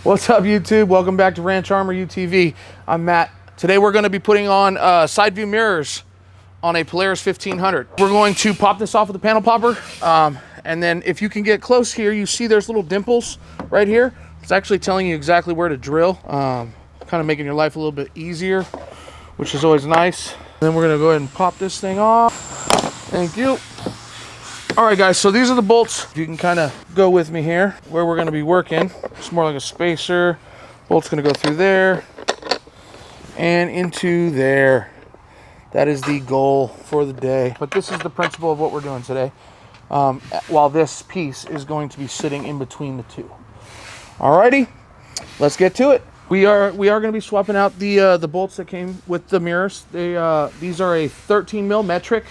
What's up, YouTube? Welcome back to Ranch Armor UTV. I'm Matt. Today we're going to be putting on side view mirrors on a Polaris 1500. We're going to pop this off with a panel popper, and then if you can get close here, you see there's little dimples right here. It's actually telling you exactly where to drill, kind of making your life a little bit easier, which is always nice. Then we're going to go ahead and pop this thing off. Thank you. All right, guys, so these are the bolts. You can kind of go with me here where we're going to be working. It's more like a spacer. Bolt's going to go through there and into there. That is the goal for the day. But this is the principle of what we're doing today, while this piece is going to be sitting in between the two. All righty, let's get to it. We are going to be swapping out the bolts that came with the mirrors. These are a 13 mil metric.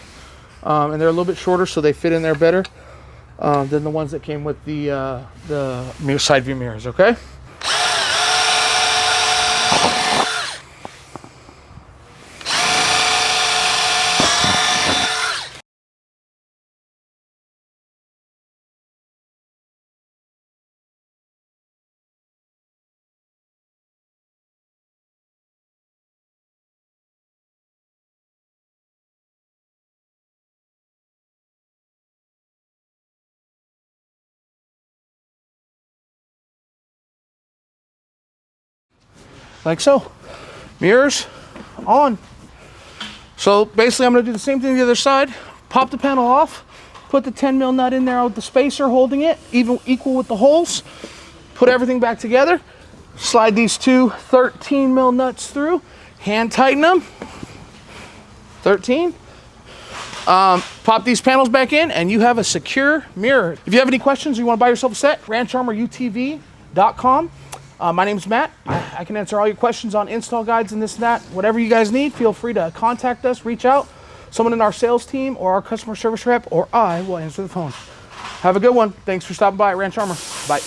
And they're a little bit shorter, so they fit in there better than the ones that came with the side view mirrors, okay? Like so. Mirrors on. So basically I'm going to do the same thing to the other side. Pop the panel off, put the 10 mil nut in there with the spacer holding it, equal with the holes. Put everything back together. Slide these two 13 mil nuts through. Hand tighten them. 13. Pop these panels back in and you have a secure mirror. If you have any questions or you want to buy yourself a set, rancharmorutv.com. My name's Matt. I can answer all your questions on install guides and this and that. Whatever you guys need, feel free to contact us, reach out. Someone in our sales team or our customer service rep or I will answer the phone. Have a good one. Thanks for stopping by at Ranch Armor. Bye.